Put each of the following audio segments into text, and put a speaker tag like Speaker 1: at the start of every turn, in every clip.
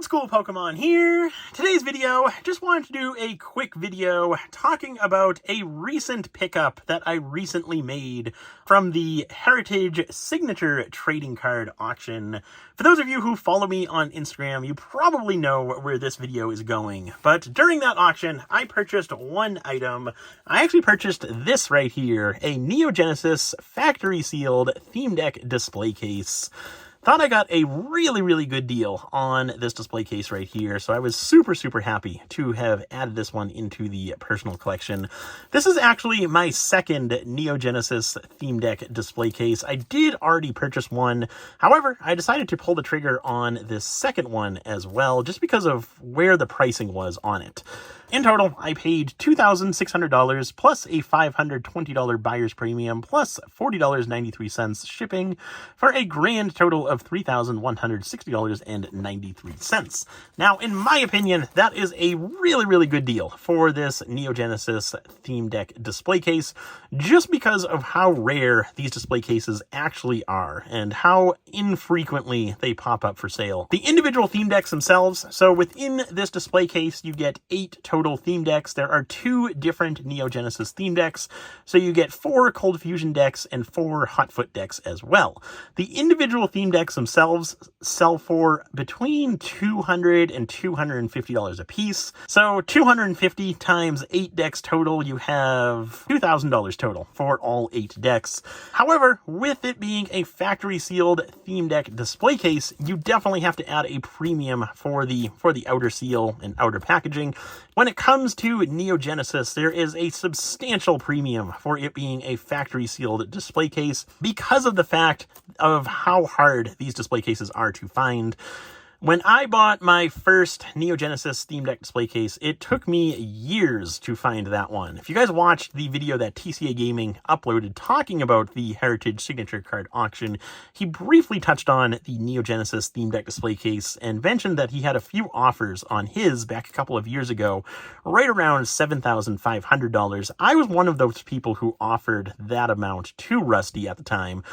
Speaker 1: Old School Pokemon here. Today's video, just wanted to do a quick video talking about a recent pickup that I recently made from the Heritage Signature Trading Card Auction. For those of you who follow me on Instagram, you probably know where this video is going. But during that auction, I purchased one item. I actually purchased this right here, a Neo Genesis factory sealed theme deck display case. Thought I got a really good deal on this display case right here, so I was super happy to have added this one into the personal collection. This is actually my second Neo Genesis theme deck display case. I did already purchase one, however, I decided to pull the trigger on this second one as well, just because of where the pricing was on it. In total, I paid $2,600 plus a $520 buyer's premium plus $40.93 shipping for a grand total of $3,160.93. Now, in my opinion, that is a really good deal for this Neo Genesis theme deck display case, just because of how rare these display cases actually are and how infrequently they pop up for sale. The individual theme decks themselves, so within this display case, you get 8 total theme decks. There are 2 different Neo Genesis theme decks, so you get 4 Cold Fusion decks and 4 Hotfoot decks as well. The individual theme decks themselves sell for between $200 and $250 a piece. So $250 times 8 decks total, you have $2,000 total for all 8 decks. However, with it being a factory sealed theme deck display case, you definitely have to add a premium for the outer seal and outer packaging. When it comes to Neo Genesis, there is a substantial premium for it being a factory sealed display case because of the fact of how hard these display cases are to find. When I bought my first Neo Genesis Theme Deck display case, it took me years to find that one. If you guys watched the video that TCA Gaming uploaded talking about the Heritage Signature Card Auction, he briefly touched on the Neo Genesis Theme Deck display case and mentioned that he had a few offers on his back a couple of years ago, right around $7,500. I was one of those people who offered that amount to Rusty at the time.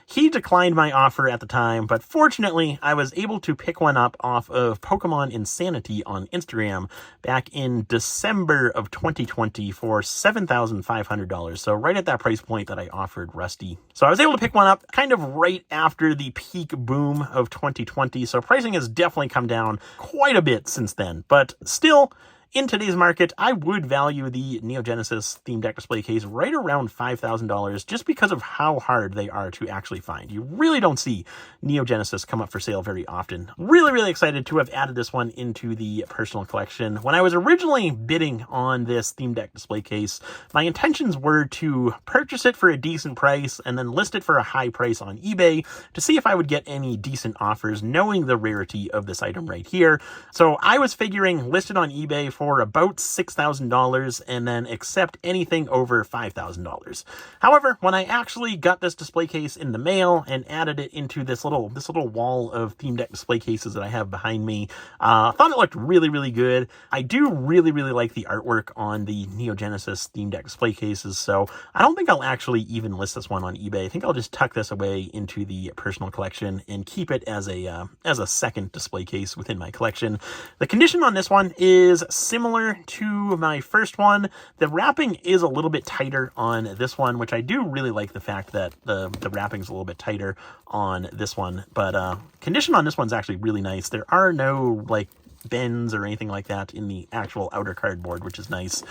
Speaker 1: He declined my offer at the time, but fortunately, I was able to pick one up off of Pokemon Insanity on Instagram back in December of 2020 for $7,500. So right at that price point that I offered Rusty. So I was able to pick one up kind of right after the peak boom of 2020. So pricing has definitely come down quite a bit since then, but still, in today's market, I would value the Neo Genesis theme deck display case right around $5,000 just because of how hard they are to actually find. You really don't see Neo Genesis come up for sale very often. Really excited to have added this one into the personal collection. When I was originally bidding on this theme deck display case, my intentions were to purchase it for a decent price and then list it for a high price on eBay to see if I would get any decent offers, knowing the rarity of this item right here. So I was figuring list it on eBay for about $6,000 and then accept anything over $5,000. However, when I actually got this display case in the mail and added it into this little wall of theme deck display cases that I have behind me, thought it looked really good. I do really like the artwork on the Neo Genesis theme deck display cases, so I don't think I'll actually even list this one on eBay. I think I'll just tuck this away into the personal collection and keep it as a second display case within my collection. The condition on this one is similar to my first one. The wrapping is a little bit tighter on this one, which I do really like the fact that the wrapping is a little bit tighter on this one, but condition on this one's actually really nice. There are no like bends or anything like that in the actual outer cardboard, which is nice.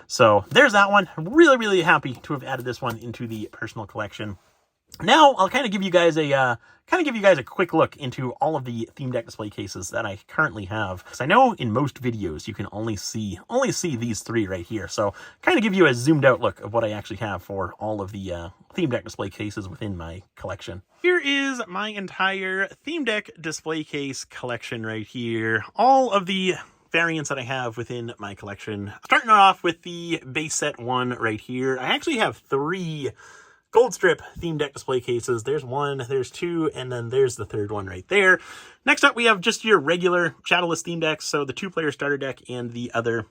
Speaker 1: So there's that one. Really happy to have added this one into the personal collection. Now I'll kind of give you guys a quick look into all of the theme deck display cases that I currently have, because I know in most videos you can only see these 3 right here. So kind of give you a zoomed out look of what I actually have for all of the theme deck display cases within my collection. Here is my entire theme deck display case collection right here. All of the variants that I have within my collection. Starting off with the base set one right here. I actually have 3 Gold Strip theme deck display cases. There's 1, there's 2, and then there's the 3rd one right there. Next up, we have just your regular Shadowless theme decks, so the 2-player starter deck and the other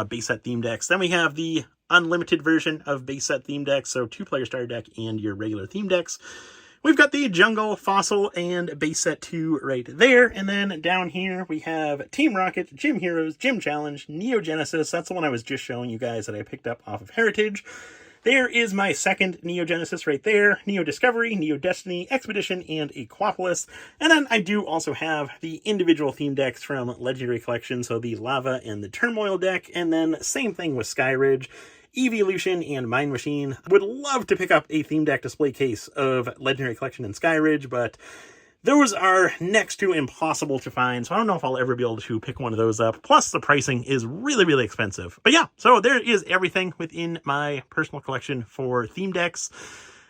Speaker 1: base set theme decks. Then we have the unlimited version of base set theme decks, so 2-player starter deck and your regular theme decks. We've got the Jungle, Fossil, and Base Set 2 right there. And then down here we have Team Rocket, Gym Heroes, Gym Challenge, Neo Genesis. That's the one I was just showing you guys that I picked up off of Heritage. There is my second Neo Genesis right there. Neo Discovery, Neo Destiny, Expedition, and Aquapolis. And then I do also have the individual theme decks from Legendary Collection, so the Lava and the Turmoil deck. And then same thing with Skyridge, Evolution, and Mind Machine. Would love to pick up a theme deck display case of Legendary Collection and Skyridge, but those are next to impossible to find, so I don't know if I'll ever be able to pick one of those up. Plus, the pricing is really, really expensive. But yeah, so there is everything within my personal collection for theme decks.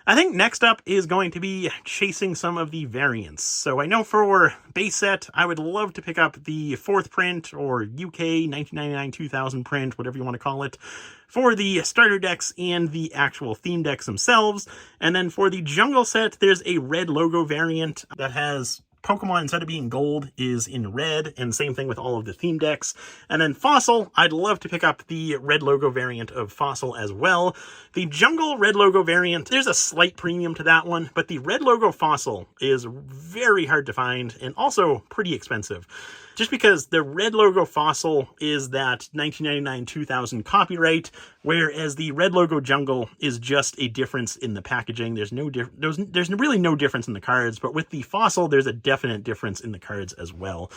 Speaker 1: I think next up is going to be chasing some of the variants. So I know for base set, I would love to pick up the 4th print or UK 1999-2000 print, whatever you want to call it, for the starter decks and the actual theme decks themselves. And then for the jungle set, there's a red logo variant that has Pokemon, instead of being gold, is in red, and same thing with all of the theme decks. And then Fossil, I'd love to pick up the red logo variant of Fossil as well. The Jungle red logo variant, there's a slight premium to that one, but the red logo Fossil is very hard to find and also pretty expensive. Just because the red logo Fossil is that 1999-2000 copyright, whereas the red logo Jungle is just a difference in the packaging. There's really no difference in the cards, but with the Fossil, there's a definite difference in the cards as well.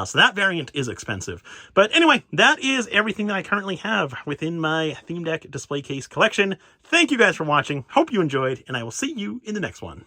Speaker 1: So that variant is expensive. But anyway, that is everything that I currently have within my theme deck display case collection. Thank you guys for watching. Hope you enjoyed, and I will see you in the next one.